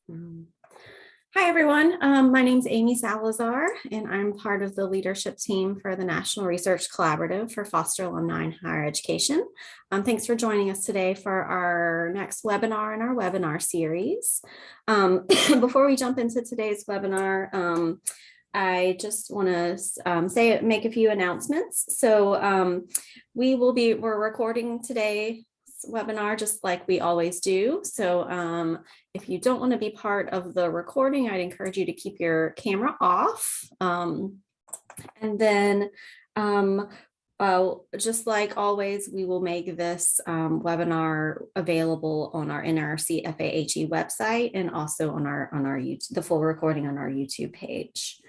Hi, everyone. My name is Amy Salazar, and I'm part of the leadership team for the National Research Collaborative for Foster Alumni in Higher Education. Thanks for joining us today for our next webinar in our webinar series. Before we jump into today's webinar, I just want to make a few announcements. So we're recording today's webinar just like we always do. So if you don't want to be part of the recording, I'd encourage you to keep your camera off. And then just like always, we will make this webinar available on our NRC FAHE website and also on our YouTube, the full recording on our YouTube page.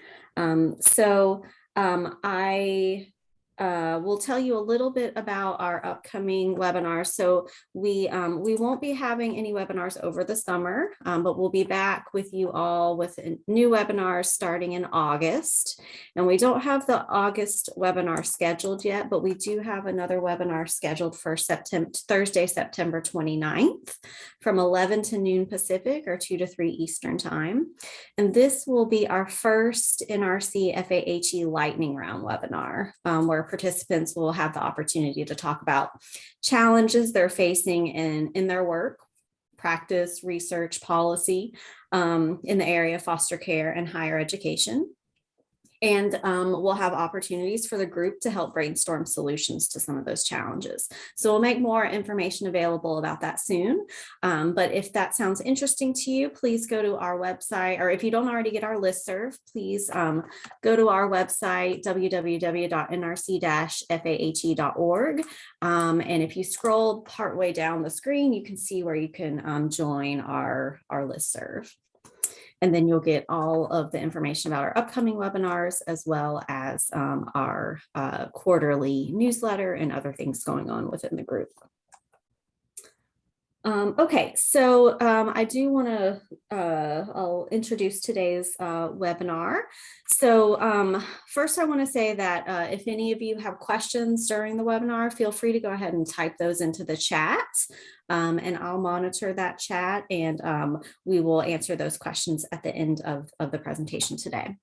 I will tell you a little bit about our upcoming webinars. So we won't be having any webinars over the summer, but we'll be back with you all with new webinars starting in August. And we don't have the August webinar scheduled yet, but we do have another webinar scheduled for Thursday, September 29th from 11 to noon Pacific or 2 to 3 Eastern time. And this will be our first NRC FAHE lightning round webinar, where participants will have the opportunity to talk about challenges they're facing in their work, practice, research, policy in the area of foster care and higher education. And we'll have opportunities for the group to help brainstorm solutions to some of those challenges. So we'll make more information available about that soon. But if that sounds interesting to you, please go to our website, or if you don't already get our listserv, please go to our website, www.nrc-fahe.org. And if you scroll partway down the screen, you can see where you can join our listserv. And then you'll get all of the information about our upcoming webinars, as well as our quarterly newsletter and other things going on within the group. Okay, so I do want to, I'll introduce today's webinar. So first I want to say that if any of you have questions during the webinar, feel free to go ahead and type those into the chat. And I'll monitor that chat, and we will answer those questions at the end of the presentation today.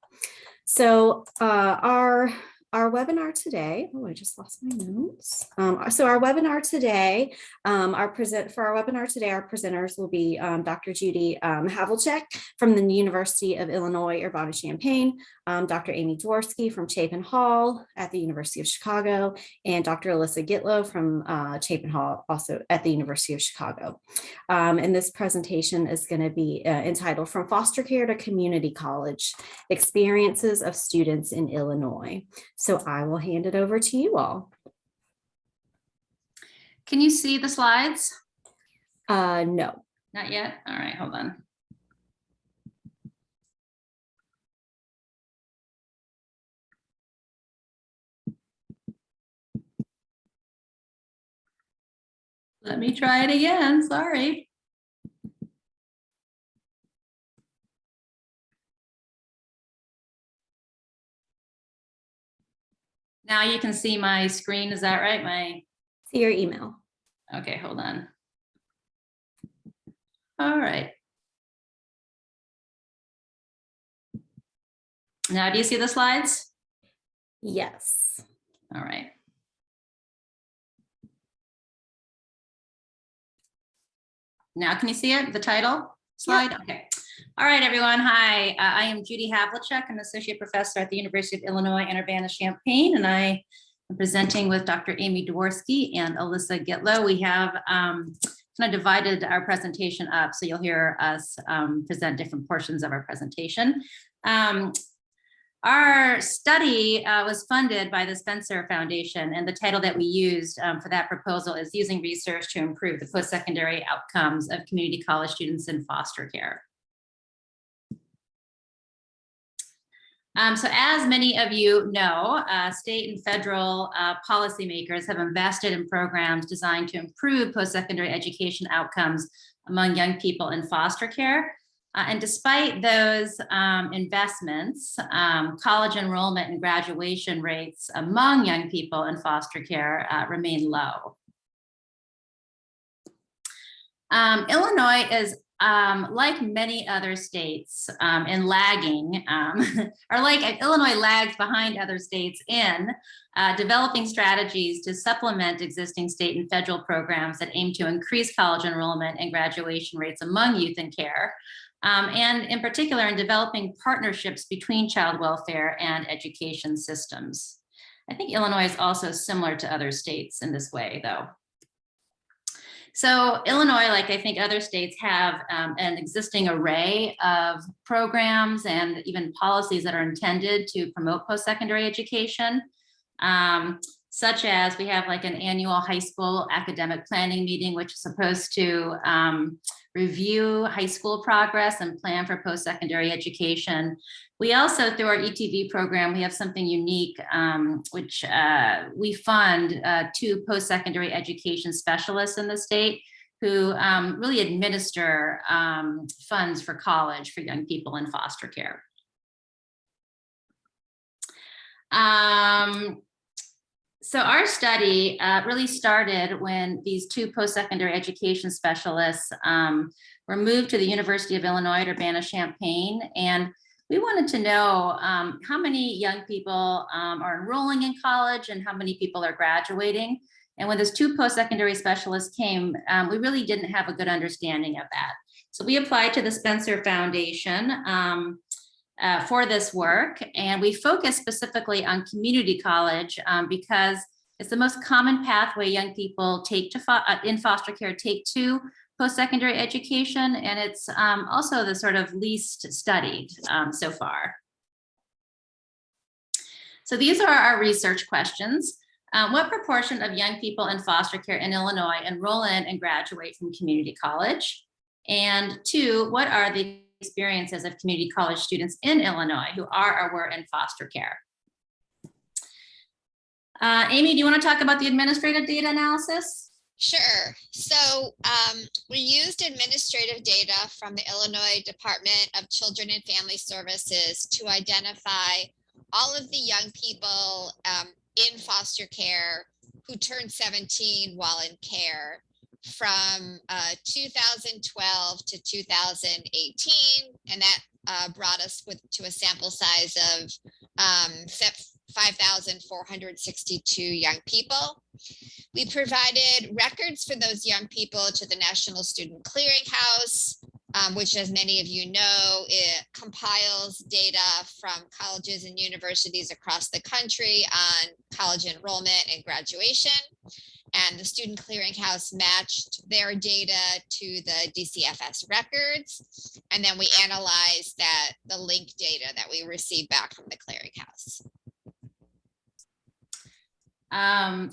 So our webinar today, oh, I just lost my notes. So our webinar today, our presenters will be Dr. Judy Havlicek from the University of Illinois, Urbana-Champaign, Dr. Amy Dworsky from Chapin Hall at the University of Chicago, and Dr. Elissa Gitlow from Chapin Hall, also at the University of Chicago. And this presentation is going to be entitled From Foster Care to Community College, Experiences of Students in Illinois. So I will hand it over to you all. Can you see the slides? No. Not yet? All right, hold on. Let me try it again, sorry. Now you can see my screen, is that right? See your email. Okay, hold on. All right. Now, do you see the slides? Yes. All right. Now, can you see it, the title slide? Yep. Okay. All right, everyone. Hi, I am Judy Havlicek, an associate professor at the University of Illinois in Urbana-Champaign, and I am presenting with Dr. Amy Dworsky and Elissa Gitlow. We have kind of divided our presentation up, so you'll hear us present different portions of our presentation. Our study was funded by the Spencer Foundation, and the title that we used for that proposal is Using Research to Improve the Post-Secondary Outcomes of Community College Students in Foster Care. So as many of you know, state and federal policymakers have invested in programs designed to improve post-secondary education outcomes among young people in foster care. And despite those investments, college enrollment and graduation rates among young people in foster care remain low. Illinois is like many other states and lagging, or like Illinois lags behind other states in developing strategies to supplement existing state and federal programs that aim to increase college enrollment and graduation rates among youth in care. And in particular, in developing partnerships between child welfare and education systems. I think Illinois is also similar to other states in this way, though. So Illinois, like I think other states, have an existing array of programs and even policies that are intended to promote post-secondary education, such as we have like an annual high school academic planning meeting, which is supposed to review high school progress and plan for post-secondary education. We also, through our ETV program, we have something unique, which we fund 2 post-secondary education specialists in the state who really administer funds for college for young people in foster care. So our study really started when these 2 post-secondary education specialists were moved to the University of Illinois at Urbana-Champaign, and we wanted to know how many young people are enrolling in college and how many people are graduating. And when those 2 post-secondary specialists came, we really didn't have a good understanding of that. So we applied to the Spencer Foundation for this work, and we focused specifically on community college because it's the most common pathway young people take to in foster care take to post-secondary education, and it's also the sort of least studied so far. So these are our research questions. What proportion of young people in foster care in Illinois enroll in and graduate from community college? And 2, what are the experiences of community college students in Illinois who are or were in foster care? Amy, do you want to talk about the administrative data analysis? Sure. So we used administrative data from the Illinois Department of Children and Family Services to identify all of the young people in foster care who turned 17 while in care from 2012 to 2018. And that brought us to a sample size of 5,462 young people. We provided records for those young people to the National Student Clearinghouse, which, as many of you know, it compiles data from colleges and universities across the country on college enrollment and graduation. And the Student Clearinghouse matched their data to the DCFS records. And then we analyzed the link data that we received back from the Clearinghouse.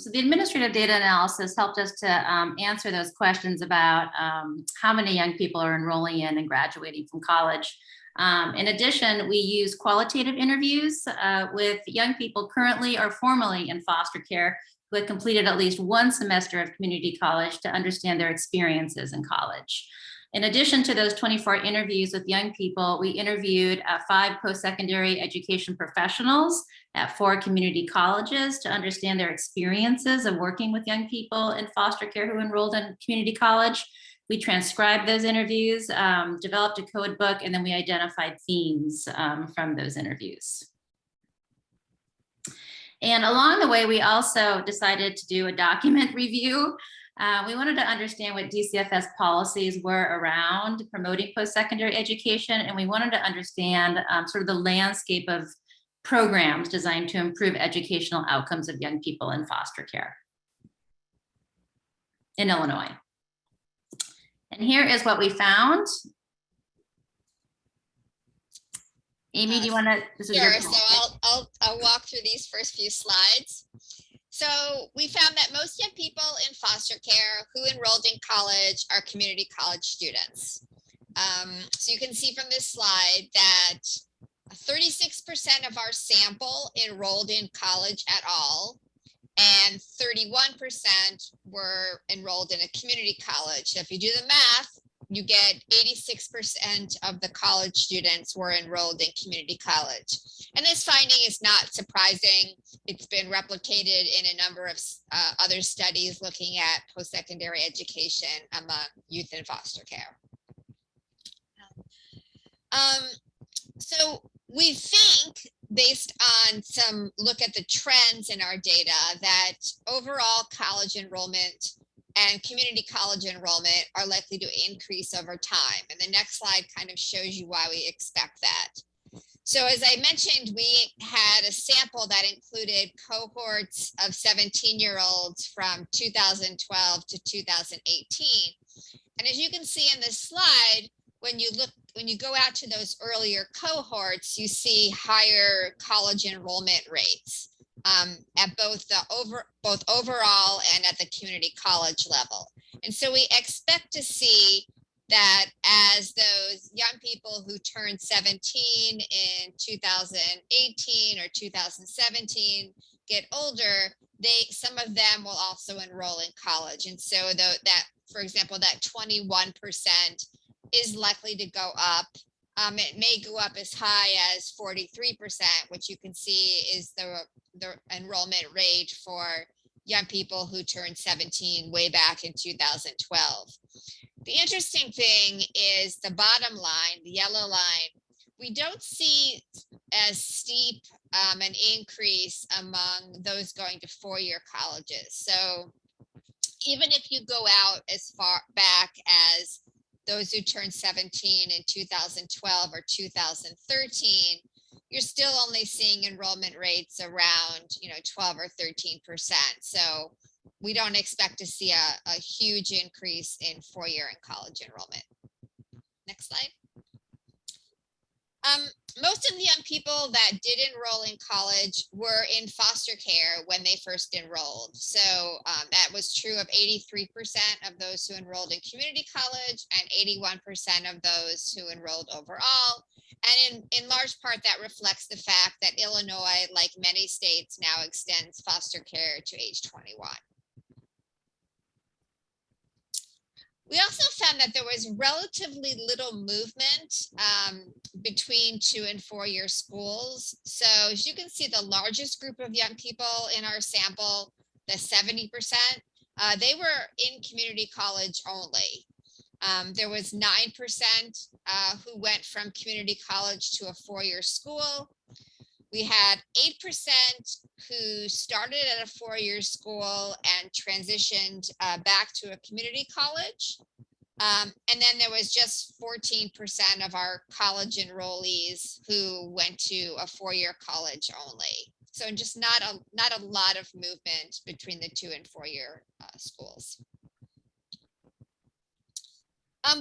So the administrative data analysis helped us to answer those questions about how many young people are enrolling in and graduating from college. In addition, we use qualitative interviews with young people currently or formerly in foster care who had completed at least 1 semester of community college to understand their experiences in college. In addition to those 24 interviews with young people, we interviewed 5 post-secondary education professionals at 4 community colleges to understand their experiences of working with young people in foster care who enrolled in community college. We transcribed those interviews, developed a code book, and then we identified themes from those interviews. And along the way, we also decided to do a document review. We wanted to understand what DCFS policies were around promoting post-secondary education, and we wanted to understand sort of the landscape of programs designed to improve educational outcomes of young people in foster care in Illinois. And here is what we found. Amy, do you want to? Sure. So I'll walk through these first few slides. So we found that most young people in foster care who enrolled in college are community college students. So you can see from this slide that 36% of our sample enrolled in college at all, and 31% were enrolled in a community college. So if you do the math, you get 86% of the college students were enrolled in community college. And this finding is not surprising. It's been replicated in a number of other studies looking at post-secondary education among youth in foster care. So we think, based on some look at the trends in our data, that overall college enrollment and community college enrollment are likely to increase over time. And the next slide kind of shows you why we expect that. So as I mentioned, we had a sample that included cohorts of 17-year-olds from 2012 to 2018. And as you can see in this slide, when you go out to those earlier cohorts, you see higher college enrollment rates at both overall and at the community college level. And so we expect to see that as those young people who turned 17 in 2018 or 2017 get older, some of them will also enroll in college. And so that, for example, that 21% is likely to go up. It may go up as high as 43%, which you can see is the enrollment rate for young people who turned 17 way back in 2012. The interesting thing is the bottom line, the yellow line, we don't see as steep an increase among those going to four-year colleges. So even if you go out as far back as those who turned 17 in 2012 or 2013, you're still only seeing enrollment rates around 12 or 13%. So we don't expect to see a huge increase in four-year and college enrollment. Next slide. Most of the young people that did enroll in college were in foster care when they first enrolled. So that was true of 83% of those who enrolled in community college and 81% of those who enrolled overall. And in large part, that reflects the fact that Illinois, like many states, now extends foster care to age 21. We also found that there was relatively little movement between 2- and 4-year schools. So as you can see, the largest group of young people in our sample, the 70%, they were in community college only. There was 9% who went from community college to a 4-year school. We had 8% who started at a 4-year school and transitioned back to a community college. And then there was just 14% of our college enrollees who went to a 4-year college only. So just not a lot of movement between the 2- and 4-year schools.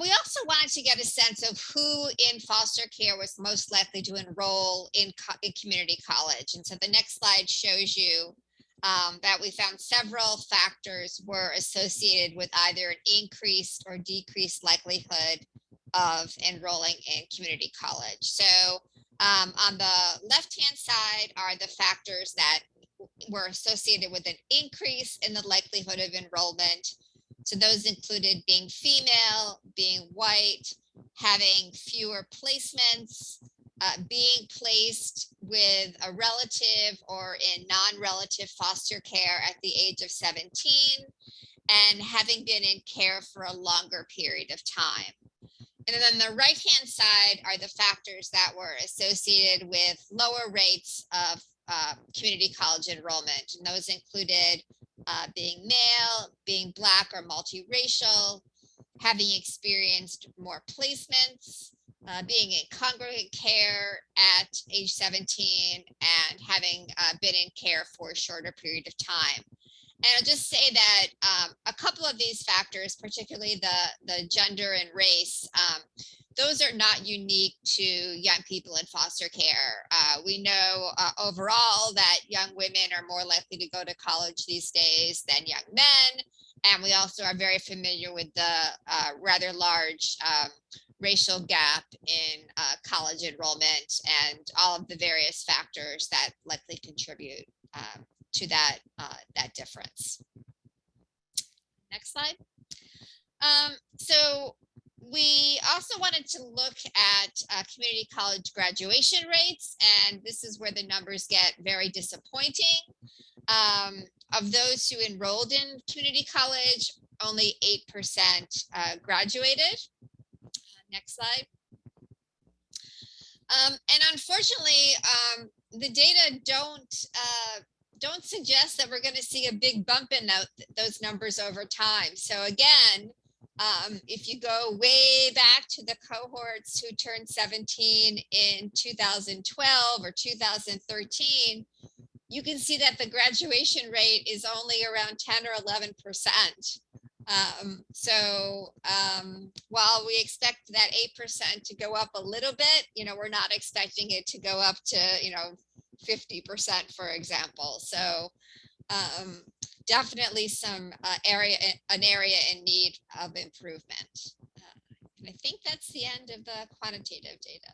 We also wanted to get a sense of who in foster care was most likely to enroll in community college. And so the next slide shows you that we found several factors were associated with either an increased or decreased likelihood of enrolling in community college. So on the left-hand side are the factors that were associated with an increase in the likelihood of enrollment. So those included being female, being white, having fewer placements, being placed with a relative or in non-relative foster care at the age of 17, and having been in care for a longer period of time. And then on the right-hand side are the factors that were associated with lower rates of community college enrollment. And those included being male, being Black or multiracial, having experienced more placements, being in congregate care at age 17, and having been in care for a shorter period of time. And I'll just say that a couple of these factors, particularly the gender and race, those are not unique to young people in foster care. We know overall that young women are more likely to go to college these days than young men. And we also are very familiar with the rather large racial gap in college enrollment and all of the various factors that likely contribute to that difference. Next slide. So we also wanted to look at community college graduation rates, and this is where the numbers get very disappointing. Of those who enrolled in community college, only 8% graduated. Next slide. And unfortunately, the data don't suggest that we're going to see a big bump in those numbers over time. So again, if you go way back to the cohorts who turned 17 in 2012 or 2013, you can see that the graduation rate is only around 10 or 11%. While we expect that 8% to go up a little bit, we're not expecting it to go up to, 50%, for example. So definitely an area in need of improvement. And I think that's the end of the quantitative data.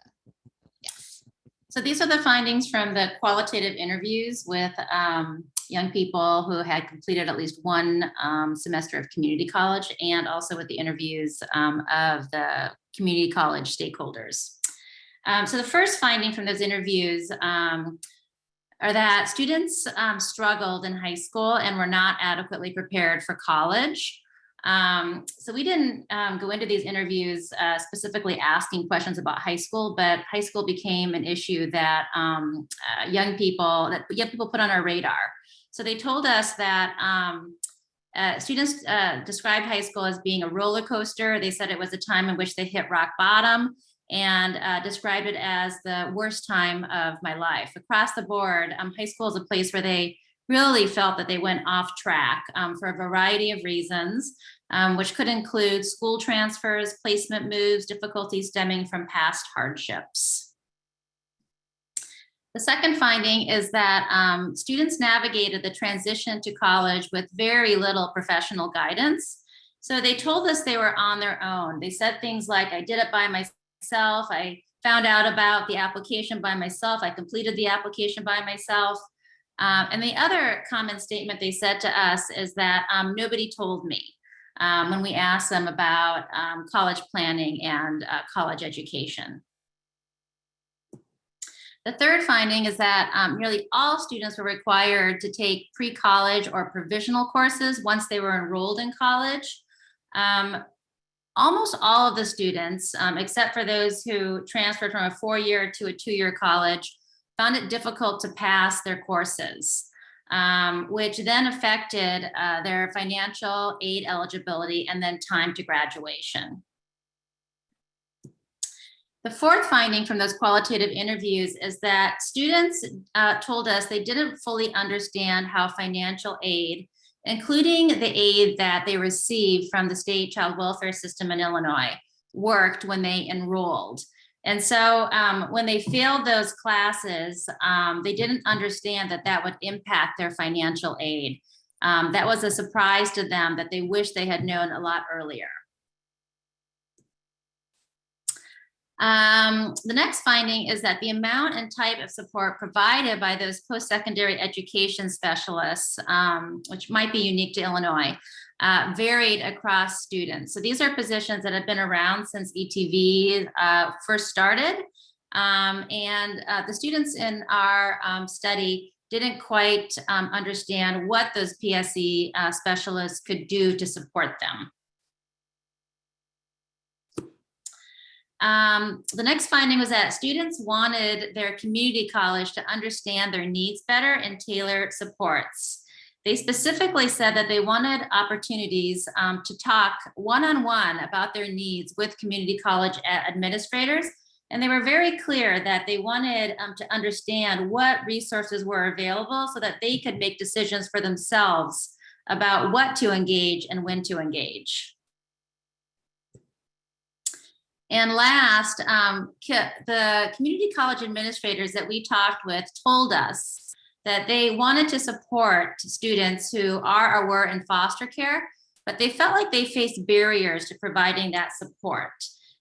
Yes. So these are the findings from the qualitative interviews with young people who had completed at least one semester of community college, and also with the interviews of the community college stakeholders. So the first finding from those interviews are that students struggled in high school and were not adequately prepared for college. So we didn't go into these interviews specifically asking questions about high school, but high school became an issue that young people put on our radar. So they told us that students described high school as being a roller coaster. They said it was a time in which they hit rock bottom, and described it as the worst time of my life. Across the board, high school is a place where they really felt that they went off track for a variety of reasons, which could include school transfers, placement moves, difficulties stemming from past hardships. The second finding is that students navigated the transition to college with very little professional guidance. So they told us they were on their own. They said things like, I did it by myself. I found out about the application by myself. I completed the application by myself. And the other common statement they said to us is that nobody told me when we asked them about college planning and college education. The third finding is that nearly all students were required to take pre-college or provisional courses once they were enrolled in college. Almost all of the students, except for those who transferred from a 4-year to a 2-year college, found it difficult to pass their courses, which then affected their financial aid eligibility and then time to graduation. The fourth finding from those qualitative interviews is that students told us they didn't fully understand how financial aid, including the aid that they received from the state child welfare system in Illinois, worked when they enrolled. And so when they failed those classes, they didn't understand that that would impact their financial aid. That was a surprise to them that they wish they had known a lot earlier. The next finding is that the amount and type of support provided by those post-secondary education specialists, which might be unique to Illinois, varied across students. So these are positions that have been around since ETV first started. And the students in our study didn't quite understand what those PSE specialists could do to support them. The next finding was that students wanted their community college to understand their needs better and tailor supports. They specifically said that they wanted opportunities to talk one-on-one about their needs with community college administrators. And they were very clear that they wanted to understand what resources were available so that they could make decisions for themselves about what to engage and when to engage. And last, the community college administrators that we talked with told us that they wanted to support students who are or were in foster care, but they felt like they faced barriers to providing that support.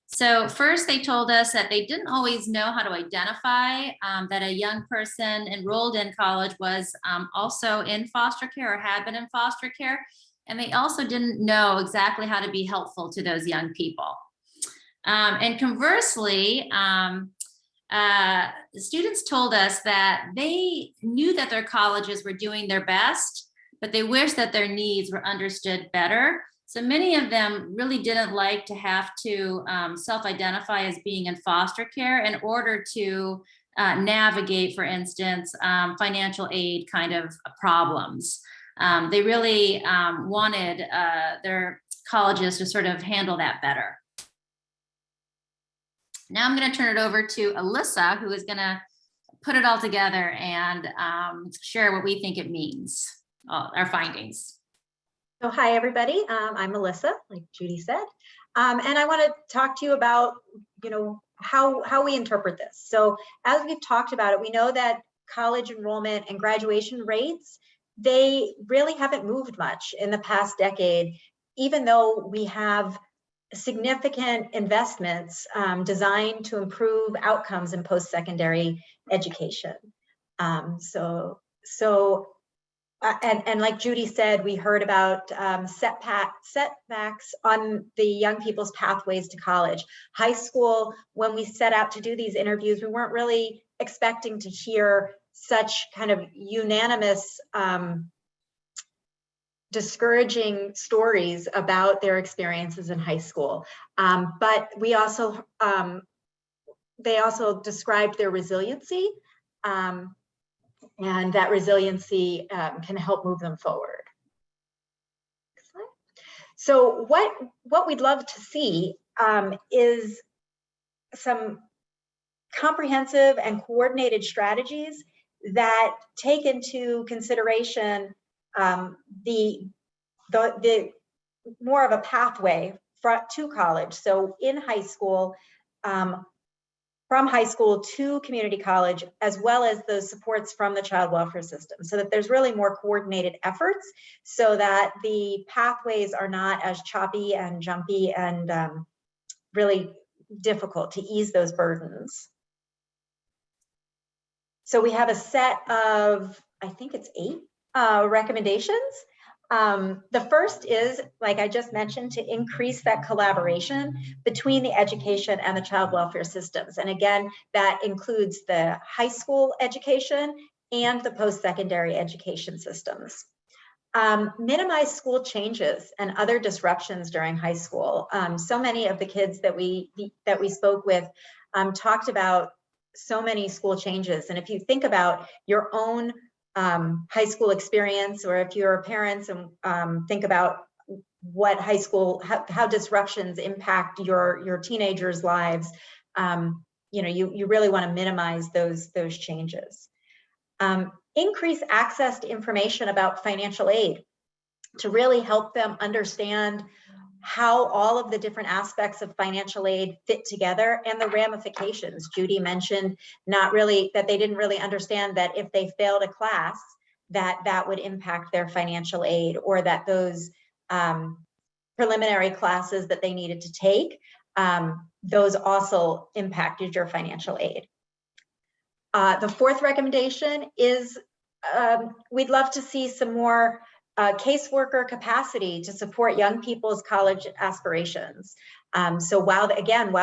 So first, they told us that they didn't always know how to identify that a young person enrolled in college was also in foster care or had been in foster care. And they also didn't know exactly how to be helpful to those young people. And conversely, students told us that they knew that their colleges were doing their best, but they wished that their needs were understood better. So many of them really didn't like to have to self-identify as being in foster care in order to navigate, for instance, financial aid kind of problems. They really wanted their colleges to sort of handle that better. Now I'm going to turn it over to Elissa, who is going to put it all together and share what we think it means, our findings. So hi, everybody. I'm Elissa, like Judy said, and I want to talk to you about, how we interpret this. So as we've talked about it, we know that college enrollment and graduation rates, they really haven't moved much in the past decade, even though we have significant investments designed to improve outcomes in post-secondary education. And like Judy said, we heard about setbacks on the young people's pathways to college. High school, when we set out to do these interviews, we weren't really expecting to hear such kind of unanimous discouraging stories about their experiences in high school. But we also, they also described their resiliency, and that resiliency can help move them forward. So what we'd love to see is some comprehensive and coordinated strategies that take into consideration the more of a pathway to college. So in high school, from high school to community college, as well as those supports from the child welfare system, so that there's really more coordinated efforts so that the pathways are not as choppy and jumpy and really difficult to ease those burdens. So we have a set of, I think it's 8 recommendations. The first is, like I just mentioned, to increase that collaboration between the education and the child welfare systems. And again, that includes the high school education and the post-secondary education systems. Minimize school changes and other disruptions during high school. So many of the kids that we spoke with talked about so many school changes. And if you think about your own high school experience, or if you're parents and think about what high school, how disruptions impact your teenagers' lives, you really want to minimize those changes. Increase access to information about financial aid to really help them understand how all of the different aspects of financial aid fit together and the ramifications. Judy mentioned that they didn't really understand that if they failed a class, that would impact their financial aid, or that those preliminary classes that they needed to take, those also impacted your financial aid. The fourth recommendation is we'd love to see some more caseworker capacity to support young people's college aspirations. So while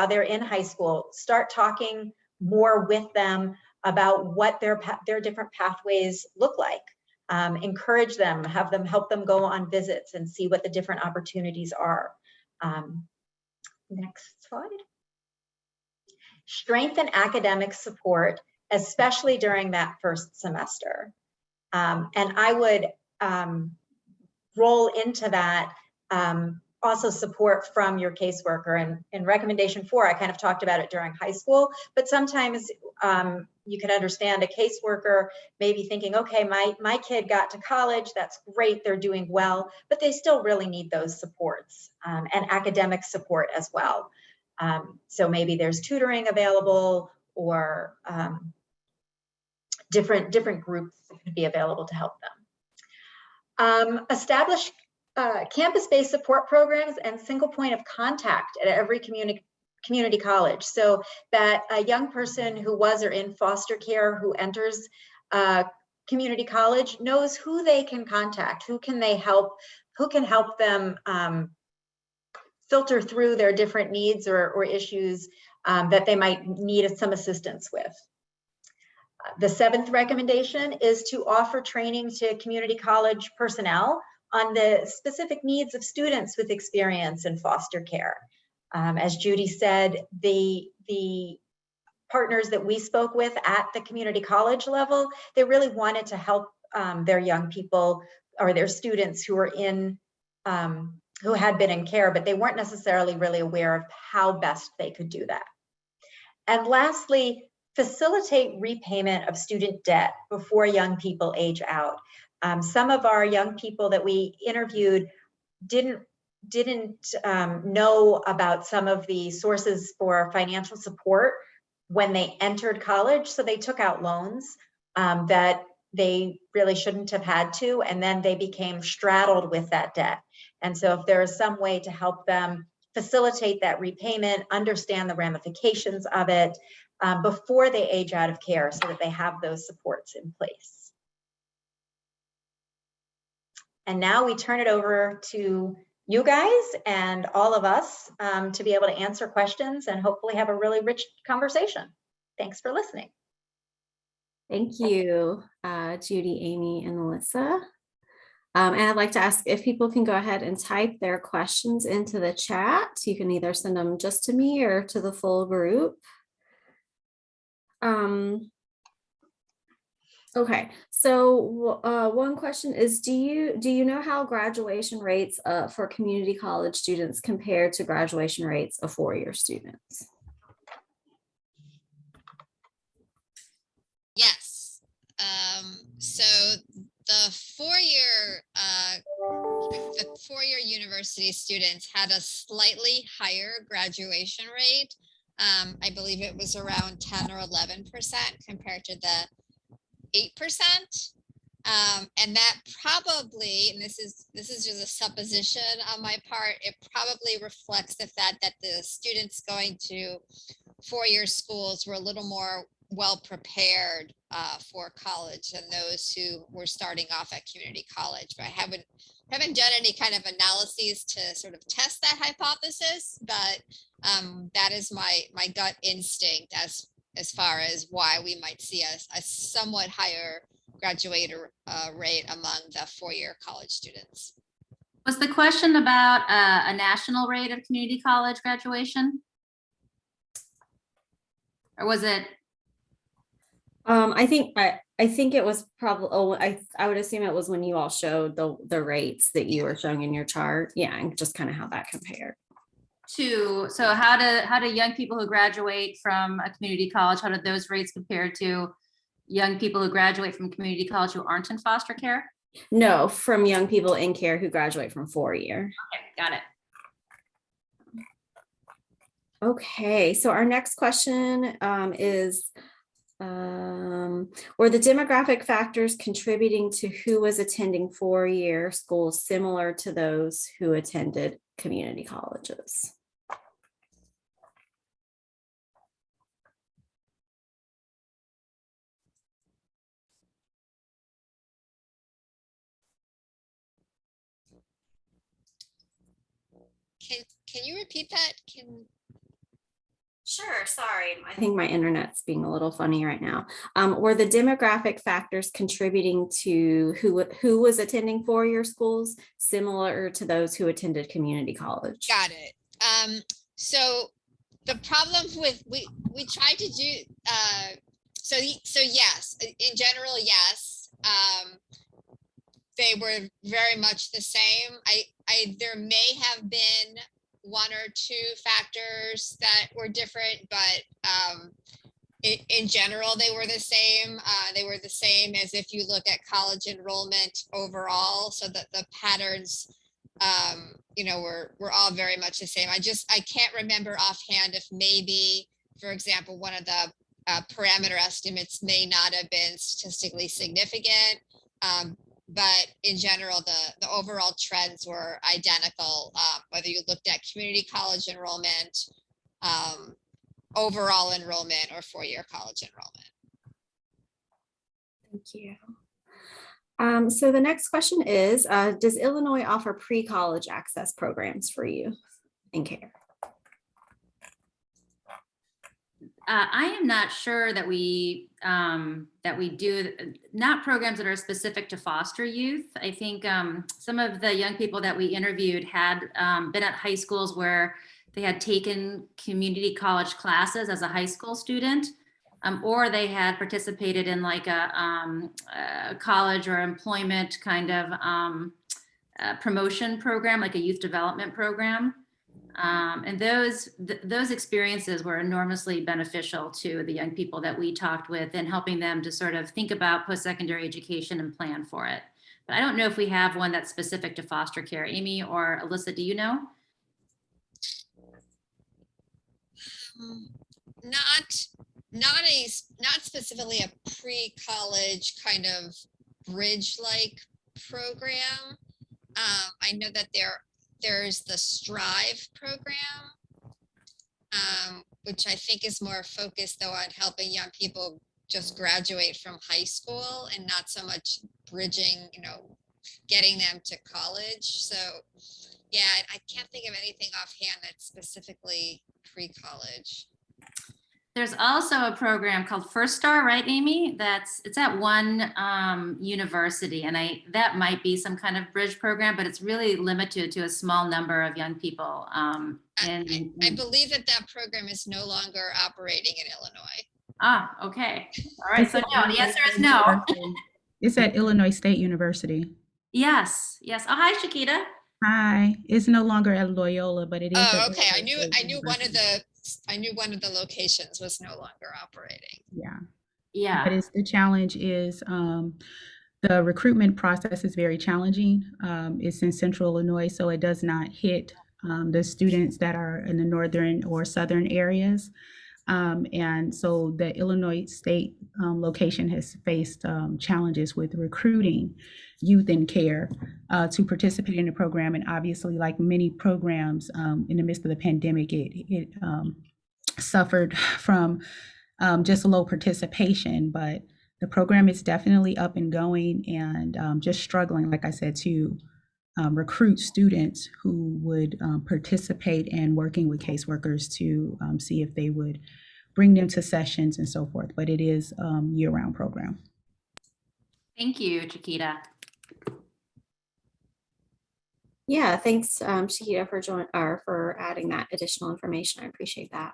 they're in high school, start talking more with them about what their different pathways look like. Encourage them, have them help them go on visits and see what the different opportunities are. Next slide. Strengthen academic support, especially during that first semester. And I would roll into that also support from your caseworker. And in recommendation 4, I kind of talked about it during high school, but sometimes you can understand a caseworker maybe thinking, okay, my kid got to college, that's great, they're doing well, but they still really need those supports and academic support as well. So maybe there's tutoring available, or different groups that could be available to help them. Establish campus-based support programs and single point of contact at every community college, so that a young person who was or in foster care who enters community college knows who they can contact, who can help them filter through their different needs or issues that they might need some assistance with. The 7th recommendation is to offer training to community college personnel on the specific needs of students with experience in foster care. As Judy said, the partners that we spoke with at the community college level, they really wanted to help their young people or their students who were in, who had been in care, but they weren't necessarily really aware of how best they could do that. And lastly, facilitate repayment of student debt before young people age out. Some of our young people that we interviewed didn't know about some of the sources for financial support when they entered college. So they took out loans that they really shouldn't have had to, and then they became straddled with that debt. And so if there is some way to help them facilitate that repayment, understand the ramifications of it before they age out of care so that they have those supports in place. And now we turn it over to you guys and all of us to be able to answer questions and hopefully have a really rich conversation. Thanks for listening. Thank you, Judy, Amy, and Elissa. And I'd like to ask if people can go ahead and type their questions into the chat. You can either send them just to me or to the full group. Okay, so one question is, do you know how graduation rates for community college students compare to graduation rates of four-year students? Yes. So the four-year university students had a slightly higher graduation rate. I believe it was around 10 or 11% compared to the 8%. And that probably, and this is just a supposition on my part, it probably reflects the fact that the students going to four-year schools were a little more well prepared for college than those who were starting off at community college. But I haven't done any kind of analyses to sort of test that hypothesis, but that is my gut instinct as far as why we might see a somewhat higher graduate rate among the four-year college students. Was the question about a national rate of community college graduation? Or was it? I think it was probably, I would assume it was when you all showed the rates that you were showing in your chart. Yeah, and just kind of how that compared. So how do young people who graduate from a community college, how do those rates compare to young people who graduate from community college who aren't in foster care? No, from young people in care who graduate from four-year. Okay, got it. Okay, so our next question is, were the demographic factors contributing to who was attending four-year schools similar to those who attended community colleges? Can you repeat that? Sure, sorry. I think my internet's being a little funny right now. Were the demographic factors contributing to who was attending four-year schools similar to those who attended community college? Got it. So the problem with we tried to do so yes, in general, yes. They were very much the same. There may have been one or two factors that were different, but in general, they were the same. They were the same as if you look at college enrollment overall, so that the patterns, were all very much the same. I can't remember offhand if maybe, for example, one of the parameter estimates may not have been statistically significant. But in general, the overall trends were identical, whether you looked at community college enrollment, overall enrollment, or four-year college enrollment. Thank you. So the next question is, does Illinois offer pre-college access programs for youth in care? I am not sure that we do not programs that are specific to foster youth. I think some of the young people that we interviewed had been at high schools where they had taken community college classes as a high school student, or they had participated in like a college or employment kind of promotion program, like a youth development program. And those experiences were enormously beneficial to the young people that we talked with and helping them to sort of think about post-secondary education and plan for it. But I don't know if we have one that's specific to foster care. Amy or Elissa, do you know? Not specifically a pre-college kind of bridge-like program. I know that there's the Strive program, which I think is more focused though on helping young people just graduate from high school and not so much bridging, getting them to college. So yeah, I can't think of anything offhand that's specifically pre-college. There's also a program called First Star, right, Amy? It's at one university, and that might be some kind of bridge program, but it's really limited to a small number of young people. I believe that program is no longer operating in Illinois. Ah, okay. All right. So no, the answer is no. It's at Illinois State University. Yes. Yes. Oh, hi, Shakita. Hi. It's no longer at Loyola, but it is. Oh, okay. I knew one of the locations was no longer operating. Yeah. Yeah. But the challenge is the recruitment process is very challenging. It's in Central Illinois, so it does not hit the students that are in the northern or southern areas. And so the Illinois State location has faced challenges with recruiting youth in care to participate in the program. And obviously, like many programs in the midst of the pandemic, it suffered from just low participation. But the program is definitely up and going and just struggling, like I said, to recruit students who would participate in working with caseworkers to see if they would bring them to sessions and so forth. But it is a year-round program. Thank you, Chiquita. Yeah, thanks, Shakita, for adding that additional information. I appreciate that.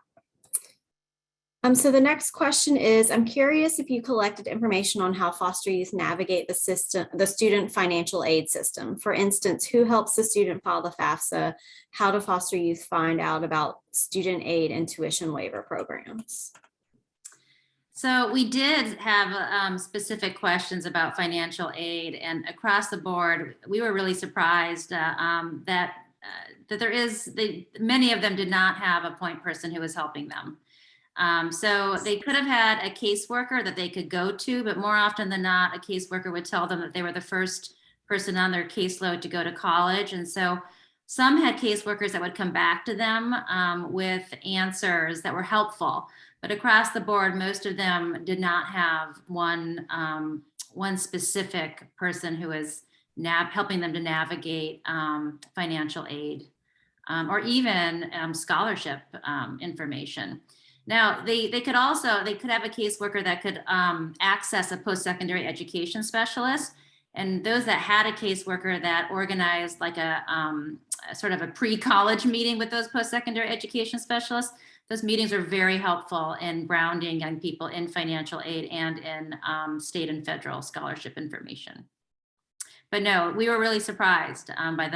So the next question is, I'm curious if you collected information on how foster youth navigate the student financial aid system. For instance, who helps the student file the FAFSA? How do foster youth find out about student aid and tuition waiver programs? So we did have specific questions about financial aid, and across the board, we were really surprised that many of them did not have a point person who was helping them. So they could have had a caseworker that they could go to, but more often than not, a caseworker would tell them that they were the first person on their caseload to go to college. And so some had caseworkers that would come back to them with answers that were helpful. But across the board, most of them did not have one specific person who was helping them to navigate financial aid or even scholarship information. Now, they could have a caseworker that could access a post-secondary education specialist. And those that had a caseworker that organized like a sort of a pre-college meeting with those post-secondary education specialists, those meetings are very helpful in grounding young people in financial aid and in state and federal scholarship information. But no, we were really surprised by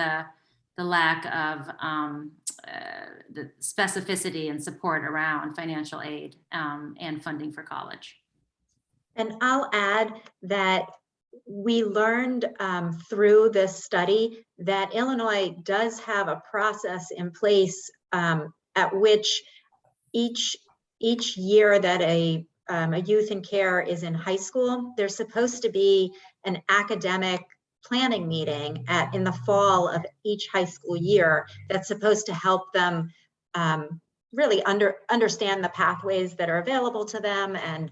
the lack of the specificity and support around financial aid and funding for college. And I'll add that we learned through this study that Illinois does have a process in place at which each year that a youth in care is in high school, there's supposed to be an academic planning meeting in the fall of each high school year that's supposed to help them really understand the pathways that are available to them, and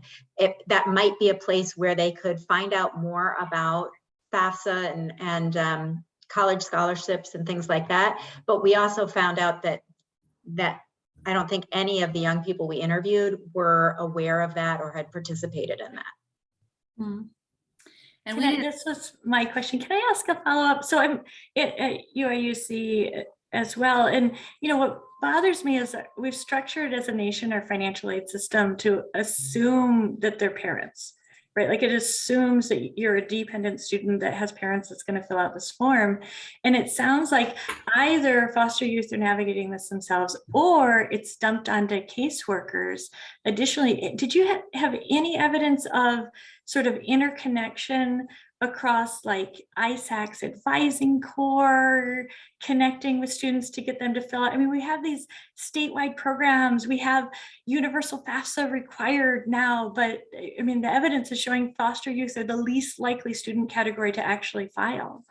that might be a place where they could find out more about FAFSA and college scholarships and things like that. But we also found out that I don't think any of the young people we interviewed were aware of that or had participated in that. And This was my question. Can I ask a follow-up? So I'm at UIUC as well. And, you know, what bothers me is that we've structured as a nation our financial aid system to assume that they're parents, right? Like it assumes that you're a dependent student that has parents that's going to fill out this form. And it sounds like either foster youth are navigating this themselves or it's dumped onto caseworkers. Additionally, did you have any evidence of sort of interconnection across like ISAC's advising corps, connecting with students to get them to fill out? I mean, we have these statewide programs, we have universal FAFSA required now, but I mean, the evidence is showing foster youth are the least likely student category to actually file.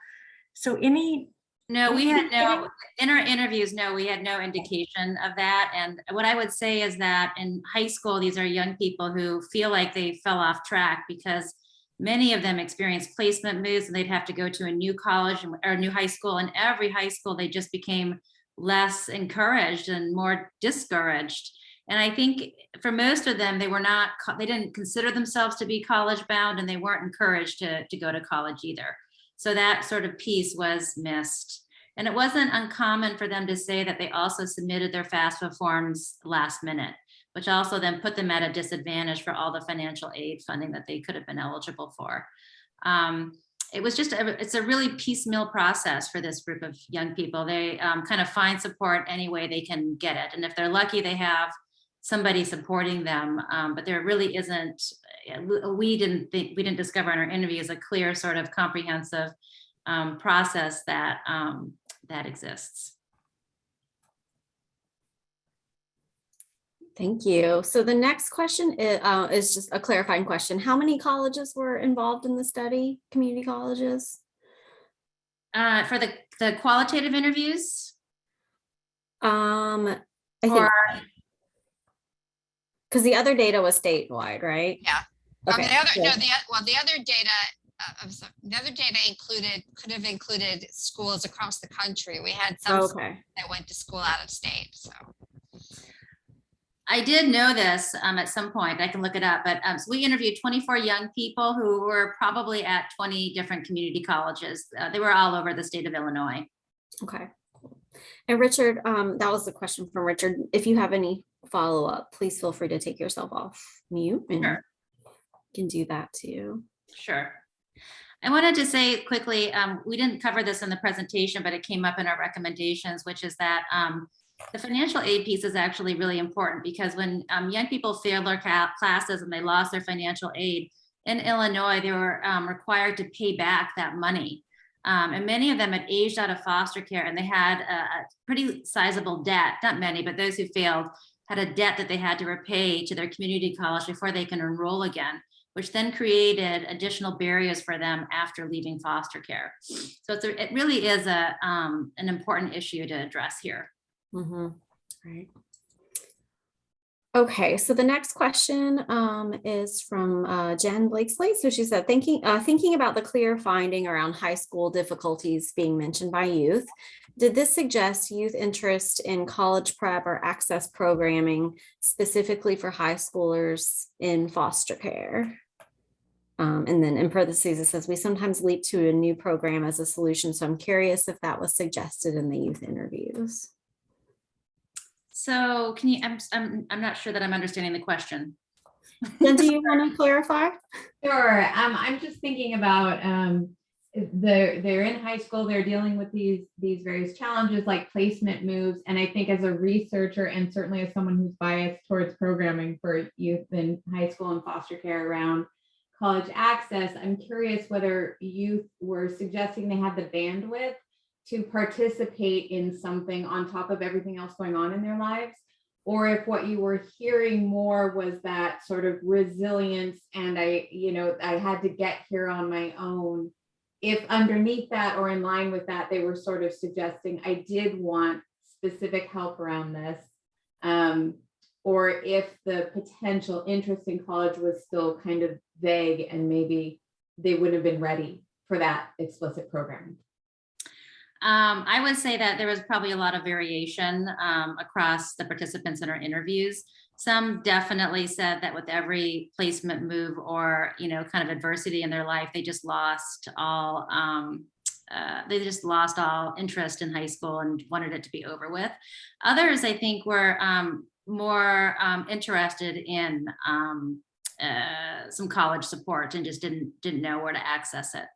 So No, we had no, in our interviews, no, we had no indication of that. And what I would say is that in high school, these are young people who feel like they fell off track because many of them experienced placement moves and they'd have to go to a new college or a new high school. And every high school, they just became less encouraged and more discouraged. And I think for most of them, they didn't consider themselves to be college bound and they weren't encouraged to go to college either. So that sort of piece was missed. And it wasn't uncommon for them to say that they also submitted their FAFSA forms last minute, which also then put them at a disadvantage for all the financial aid funding that they could have been eligible for. It was just, it's a really piecemeal process for this group of young people. They kind of find support any way they can get it. And if they're lucky, they have somebody supporting them, but there really isn't, we didn't discover in our interviews a clear sort of comprehensive process that exists. Thank you. So the next question is just a clarifying question. How many colleges were involved in the study, community colleges? For the qualitative interviews? I think, because the other data was statewide, right? Yeah. Okay. The other data, could have included schools across the country. We had some that went to school out of state. So I did know this at some point. I can look it up, but so we interviewed 24 young people who were probably at 20 different community colleges. They were all over the state of Illinois. Okay. And Richard, that was the question from Richard. If you have any follow-up, please feel free to take yourself off mute and you can do that too. Sure. I wanted to say quickly, we didn't cover this in the presentation, but it came up in our recommendations, which is that the financial aid piece is actually really important because when young people failed their classes and they lost their financial aid, in Illinois, they were required to pay back that money. And many of them had aged out of foster care and they had a pretty sizable debt, not many, but those who failed had a debt that they had to repay to their community college before they can enroll again, which then created additional barriers for them after leaving foster care. So it really is an important issue to address here. Mm-hmm. Right. Okay, so the next question is from Jen Blakesley. So she said, thinking about the clear finding around high school difficulties being mentioned by youth, did this suggest youth interest in college prep or access programming specifically for high schoolers in foster care? And then in parentheses, it says, we sometimes leap to a new program as a solution. So I'm curious if that was suggested in the youth interviews. So can you, I'm not sure that I'm understanding the question. Then do you want to clarify? Sure. I'm just thinking about they're in high school, they're dealing with these various challenges like placement moves. And I think as a researcher and certainly as someone who's biased towards programming for youth in high school and foster care around college access, I'm curious whether youth were suggesting they had the bandwidth to participate in something on top of everything else going on in their lives, or if what you were hearing more was that sort of resilience and I had to get here on my own. If underneath that or in line with that, they were sort of suggesting I did want specific help around this, or if the potential interest in college was still kind of vague and maybe they wouldn't have been ready for that explicit programming. I would say that there was probably a lot of variation across the participants in our interviews. Some definitely said that with every placement move or, kind of adversity in their life, they just lost all interest in high school and wanted it to be over with. Others, I think, were more interested in some college support and just didn't know where to access it.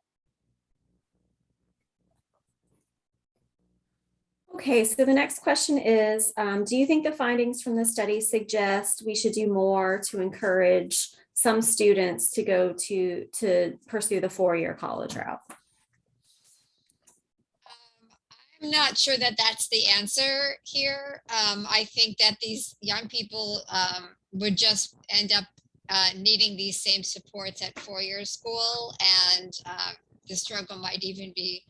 Okay, so the next question is, do you think the findings from the study suggest we should do more to encourage some students to go to pursue the four-year college route? I'm not sure that that's the answer here. I think that these young people would just end up needing these same supports at four-year school, and the struggle might even be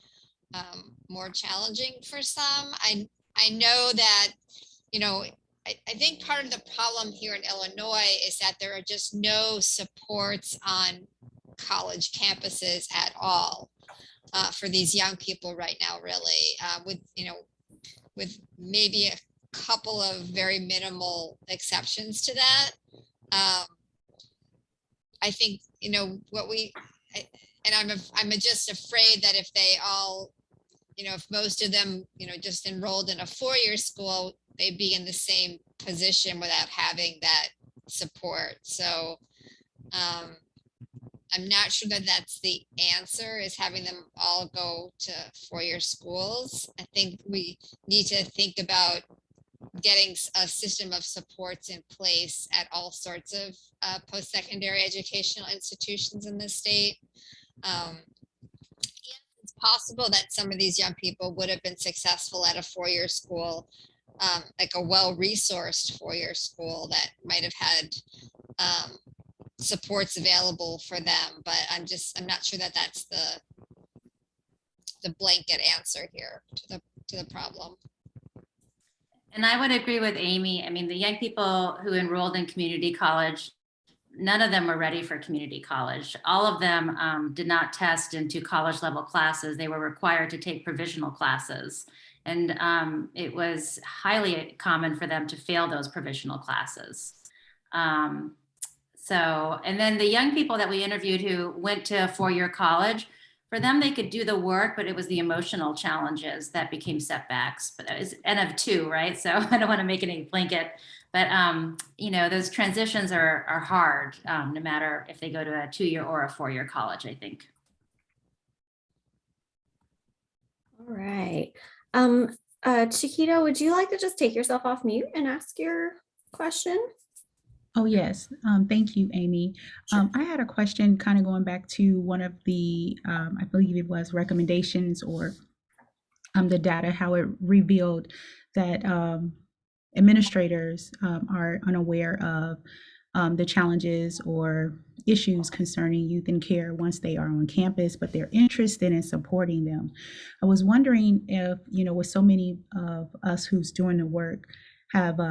more challenging for some. I know that, I think part of the problem here in Illinois is that there are just no supports on college campuses at all for these young people right now, really, with maybe a couple of very minimal exceptions to that. I think, I'm just afraid that if they all, if most of them, just enrolled in a four-year school, they'd be in the same position without having that support. So I'm not sure that that's the answer, is having them all go to four-year schools. I think we need to think about getting a system of supports in place at all sorts of post-secondary educational institutions in the state. It's possible that some of these young people would have been successful at a four-year school, like a well-resourced four-year school that might have had supports available for them, but I'm not sure that that's the blanket answer here to the problem. And I would agree with Amy. I mean, the young people who enrolled in community college, none of them were ready for community college. All of them did not test into college level classes. They were required to take provisional classes. And it was highly common for them to fail those provisional classes. And then the young people that we interviewed who went to a four-year college, for them, they could do the work, but it was the emotional challenges that became setbacks. But that is N of two, right? So I don't want to make any blanket, but those transitions are hard, no matter if they go to a two-year or a four-year college, I think. All right. Chiquita, would you like to just take yourself off mute and ask your question? Oh, yes. Thank you, Amy. Sure. I had a question kind of going back to one of the, I believe it was recommendations or the data, how it revealed that administrators are unaware of the challenges or issues concerning youth in care once they are on campus, but they're interested in supporting them. I was wondering if, with so many of us who's doing the work have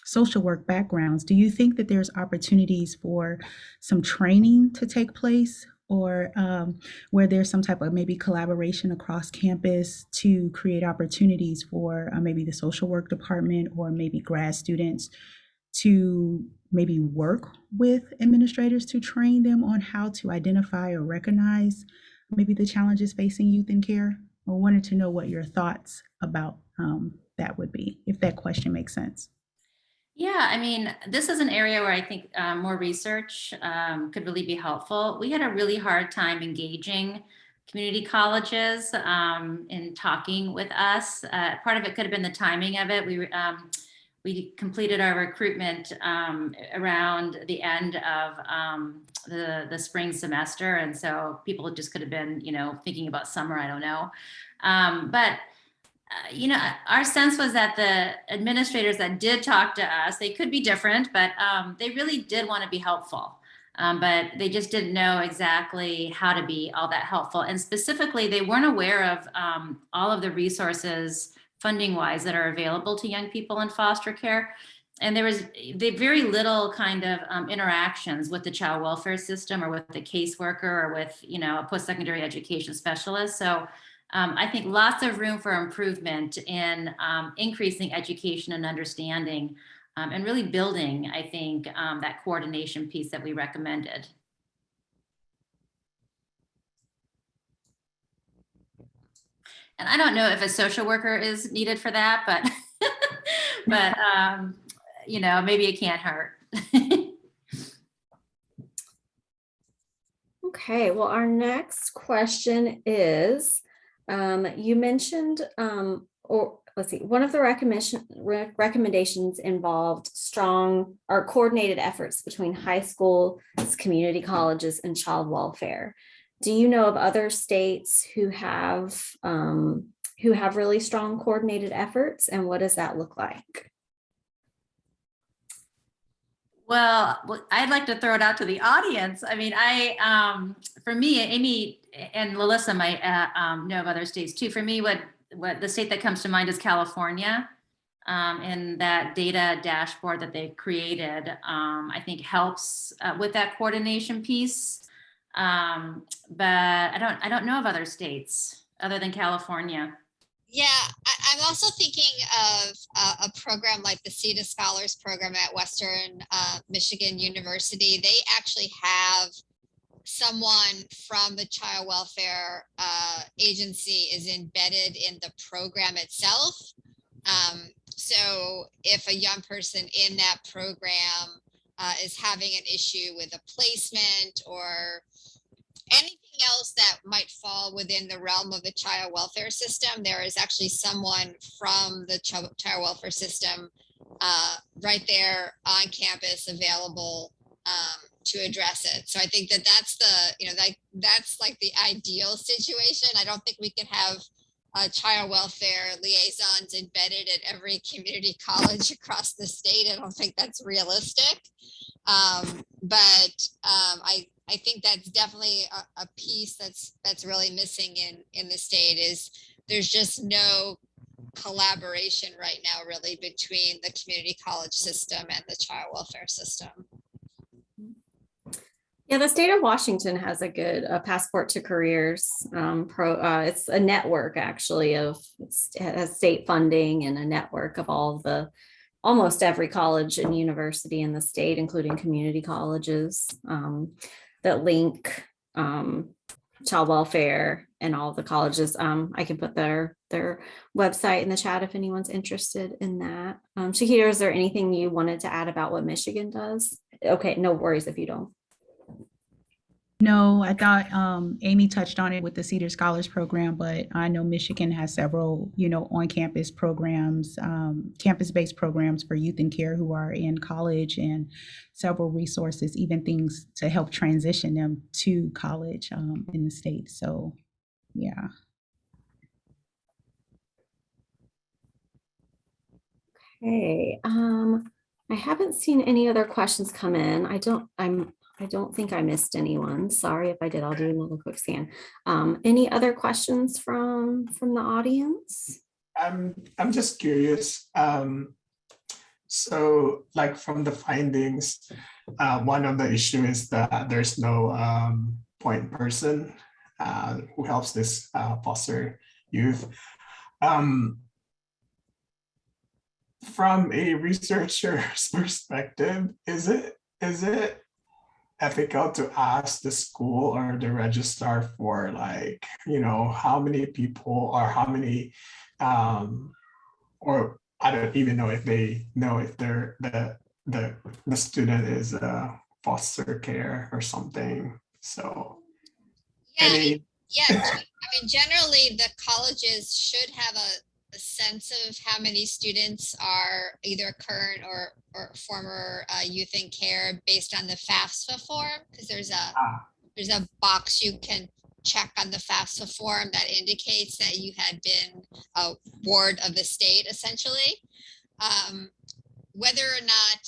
social work backgrounds, do you think that there's opportunities for some training to take place, or where there's some type of maybe collaboration across campus to create opportunities for maybe the social work department or maybe grad students to maybe work with administrators to train them on how to identify or recognize maybe the challenges facing youth in care? I wanted to know what your thoughts about that would be, if that question makes sense. Yeah, I mean, this is an area where I think more research could really be helpful. We had a really hard time engaging community colleges in talking with us. Part of it could have been the timing of it. We completed our recruitment around the end of the spring semester, and so people just could have been, thinking about summer. I don't know, but. Our sense was that the administrators that did talk to us, they could be different, but they really did want to be helpful. But they just didn't know exactly how to be all that helpful. And specifically, they weren't aware of all of the resources funding wise that are available to young people in foster care. And there was very little kind of interactions with the child welfare system or with the caseworker or with, a post-secondary education specialist. So I think lots of room for improvement in increasing education and understanding, and really building, I think, that coordination piece that we recommended. And I don't know if a social worker is needed for that, but but you know, maybe it can't hurt. Okay, well, our next question is, you mentioned, or let's see, one of the recommendations involved strong or coordinated efforts between high schools, community colleges, and child welfare. Do you know of other states who have really strong coordinated efforts, and what does that look like? Well, I'd like to throw it out to the audience. I mean, for me, Amy and Elissa might know of other states too. For me, what the state that comes to mind is California, and that data dashboard that they created, I think helps with that coordination piece. But I don't know of other states other than California. Yeah, I'm also thinking of a program like the Sea to Scholars program at Western Michigan University. They actually have someone from the child welfare agency is embedded in the program itself. So if a young person in that program is having an issue with a placement or anything else that might fall within the realm of the child welfare system, there is actually someone from the child welfare system right there on campus available to address it. So I think that that's the, you know, that's like the ideal situation. I don't think we can have child welfare liaisons embedded at every community college across the state. I don't think that's realistic. But I think that's definitely a piece that's really missing in the state. Is there's just no collaboration right now really between the community college system and the child welfare system. Yeah, the state of Washington has a good Passport to Careers it's a network actually of it has state funding and a network of almost every college and university in the state, including community colleges that link child welfare and all the colleges. I can put their website in the chat if anyone's interested in that. Shahida, is there anything you wanted to add about what Michigan does? Okay, no worries if you don't. No, I thought Amy touched on it with the Cedar Scholars Program, but I know Michigan has several, on-campus programs, campus-based programs for youth in care who are in college, and several resources, even things to help transition them to college in the state. So, yeah. Okay, I haven't seen any other questions come in. I don't think I missed anyone. Sorry if I did, I'll do another quick scan. Any other questions from the audience? I'm just curious. So like from the findings, one of the issue is that there's no point person who helps this foster youth. From a researcher's perspective, is it ethical to ask the school or the registrar for how many people or how many or I don't even know if they know if they're the student is a foster care or something. So yeah, I mean, generally the colleges should have a sense of how many students are either current or former youth in care based on the FAFSA form, because there's a box you can check on the FAFSA form that indicates that you had been a ward of the state, essentially. Whether or not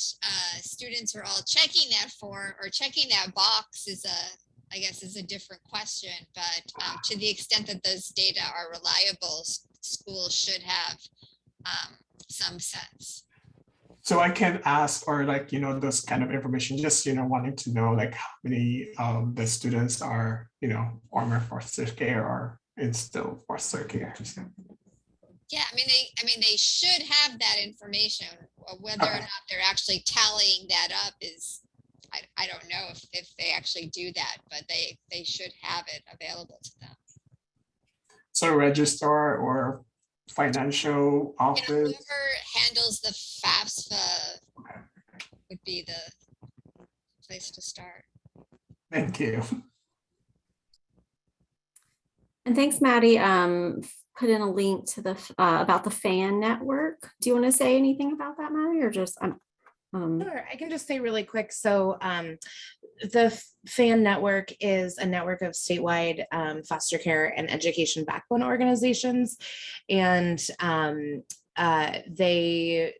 students are all checking that form or checking that box is a different question, but to the extent that those data are reliable, schools should have some sense. So I can ask, or those kind of information, just wanting to know how many of the students are former foster care or it's still foster care. So, Yeah, I mean, they should have that information. Whether or Okay. not they're actually tallying that up is, I don't know if they actually do that, but they should have it available to them. so registrar or financial You know, office. whoever handles the FAFSA Okay. would be the place to start. Thank you. And thanks, Maddie. Put in a link to the about the FAN network. Do you want to say anything about that, Maddie, or just Sure, I can just say really quick. So the FAN network is a network of statewide foster care and education backbone organizations. And they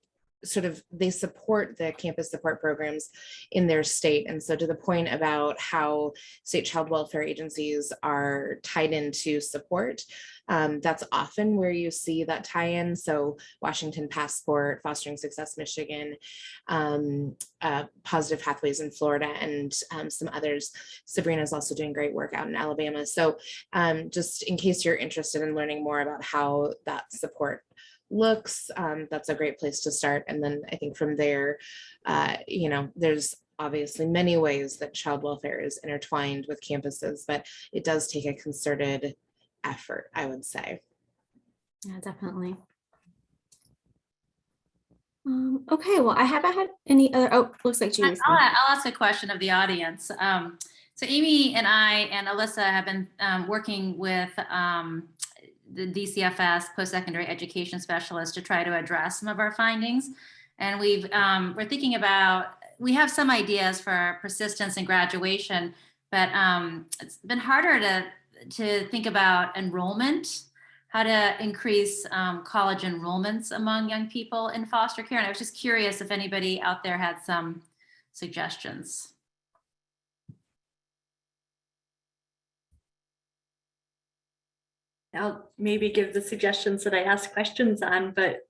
support the campus support programs in their state. And so to the point about how state child welfare agencies are tied into support, that's often where you see that tie-in. So Washington Passport, Fostering Success Michigan, Positive Pathways in Florida, and some others. Sabrina's also doing great work out in Alabama. So just in case you're interested in learning more about how that support looks, that's a great place to start. And then I think from there, there's obviously many ways that child welfare is intertwined with campuses, but it does take a concerted effort, I would say. Yeah, definitely. Okay, well, I haven't had any other. Oh, looks like Judy's. I'll ask a question of the audience. So Amy and I and Elissa have been working with the DCFS post-secondary education specialist to try to address some of our findings. And we're thinking about, we have some ideas for persistence and graduation, but it's been harder to think about enrollment, how to increase college enrollments among young people in foster care. And I was just curious if anybody out there had some suggestions. I'll maybe give the suggestions that I asked questions on, but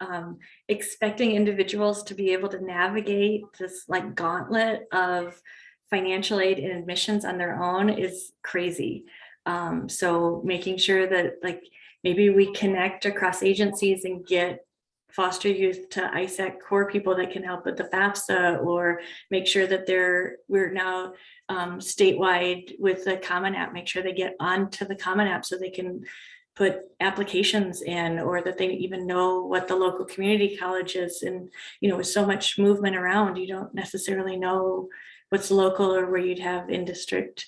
expecting individuals to be able to navigate this like gauntlet of financial aid and admissions on their own is crazy. So making sure that like maybe we connect across agencies and get foster youth to ISAC core people that can help with the FAFSA, or make sure that we're now statewide with the Common App, make sure they get onto the Common App so they can put applications in, or that they even know what the local community college is. And, with so much movement around, you don't necessarily know what's local or where you'd have in-district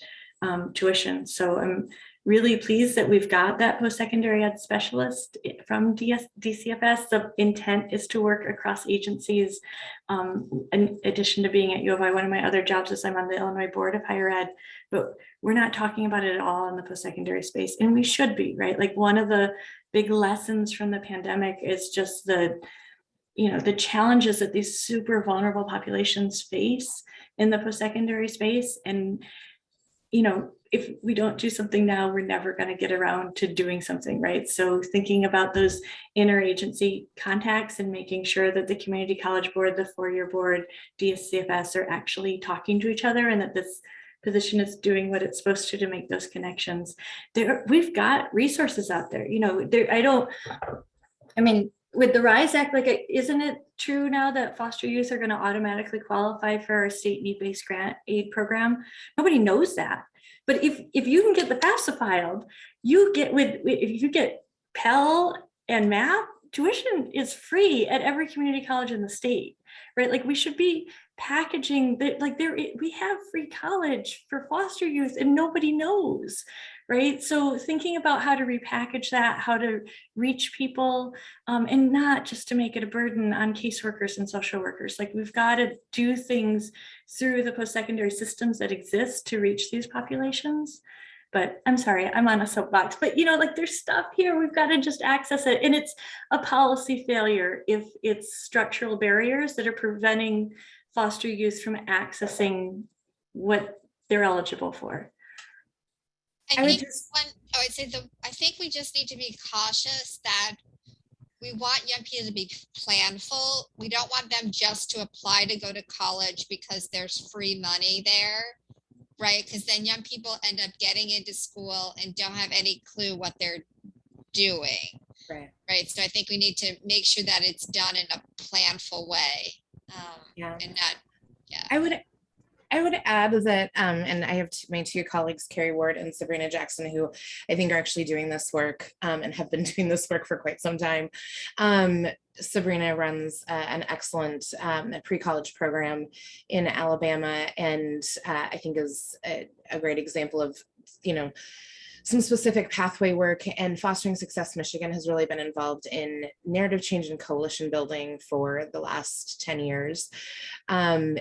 tuition. So I'm really pleased that we've got that post-secondary ed specialist from DCFS. The intent is to work across agencies. In addition to being at U of I, one of my other jobs is I'm on the Illinois Board of Higher Ed, but we're not talking about it at all in the post-secondary space, and we should be, right? Like one of the big lessons from the pandemic is just the challenges that these super vulnerable populations face in the post-secondary space. And if we don't do something now, we're never going to get around to doing something, right? So thinking about those interagency contacts and making sure that the community college board, the four-year board, DSCFS are actually talking to each other, and that this position is doing what it's supposed to make those connections. We've got resources out there. With the RISE Act, isn't it true now that foster youth are going to automatically qualify for our state need-based grant aid program? Nobody knows that. But if you can get the FAFSA filed, if you get Pell and MAP, tuition is free at every community college in the state, right? Like we should be packaging that, we have free college for foster youth and nobody knows, right? So thinking about how to repackage that, how to reach people, and not just to make it a burden on caseworkers and social workers. Like we've got to do things through the post-secondary systems that exist to reach these populations. But I'm sorry, I'm on a soapbox, but there's stuff here, we've got to just access it. And it's a policy failure if it's structural barriers that are preventing foster youth from accessing what they're eligible for. I think we just need to be cautious that we want young people to be planful. We don't want them just to apply to go to college because there's free money there. right? Because then young people end up getting into school and don't have any clue what they're doing, Right. right? So I think we need to make sure that it's done in a planful way, Yeah. and not, I would add that, and I have my two colleagues, Carrie Ward and Sabrina Jackson, who I think are actually doing this work and have been doing this work for quite some time. Sabrina runs an excellent pre-college program in Alabama, and I think is a great example of, some specific pathway work. And Fostering Success Michigan has really been involved in narrative change and coalition building for the last 10 years. And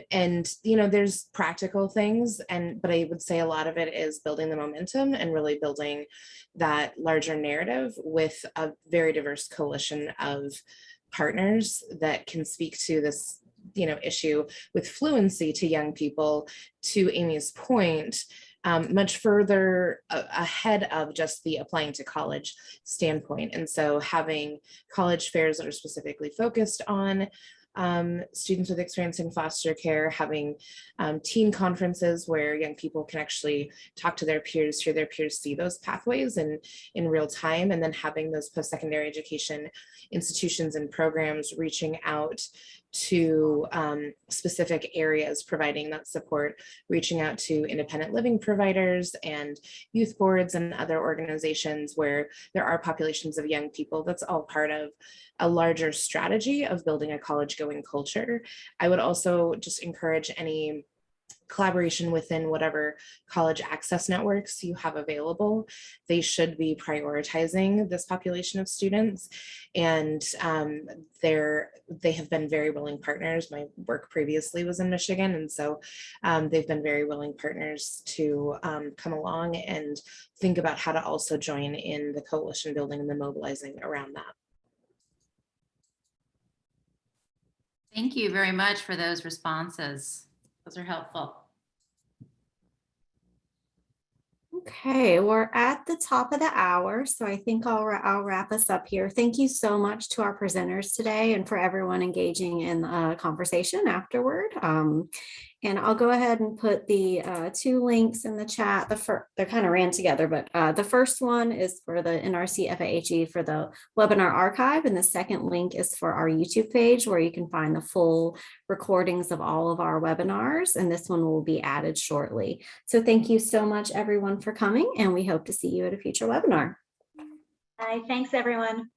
there's practical things, but I would say a lot of it is building the momentum and really building that larger narrative with a very diverse coalition of partners that can speak to this issue with fluency to young people, to Amy's point, much further ahead of just the applying to college standpoint. And so having college fairs that are specifically focused on students with experience in foster care, having teen conferences where young people can actually talk to their peers, hear their peers see those pathways in real time, and then having those post-secondary education institutions and programs reaching out to specific areas, providing that support, reaching out to independent living providers and youth boards and other organizations where there are populations of young people. That's all part of a larger strategy of building a college-going culture. I would also just encourage any collaboration within whatever college access networks you have available. They should be prioritizing this population of students, and they have been very willing partners. My work previously was in Michigan, and so they've been very willing partners to come along and think about how to also join in the coalition building and the mobilizing around that. Thank you very much for those responses. Those are helpful. Okay, we're at the top of the hour, so I think I'll wrap us up here. Thank you so much to our presenters today and for everyone engaging in the conversation afterward. And I'll go ahead and put the two links in the chat. They're kind of ran together, but the first one is for the NRC FAHE for the webinar archive, and the second link is for our YouTube page where you can find the full recordings of all of our webinars, and this one will be added shortly. So thank you so much, everyone, for coming, and we hope to see you at a future webinar. Hi, thanks, everyone.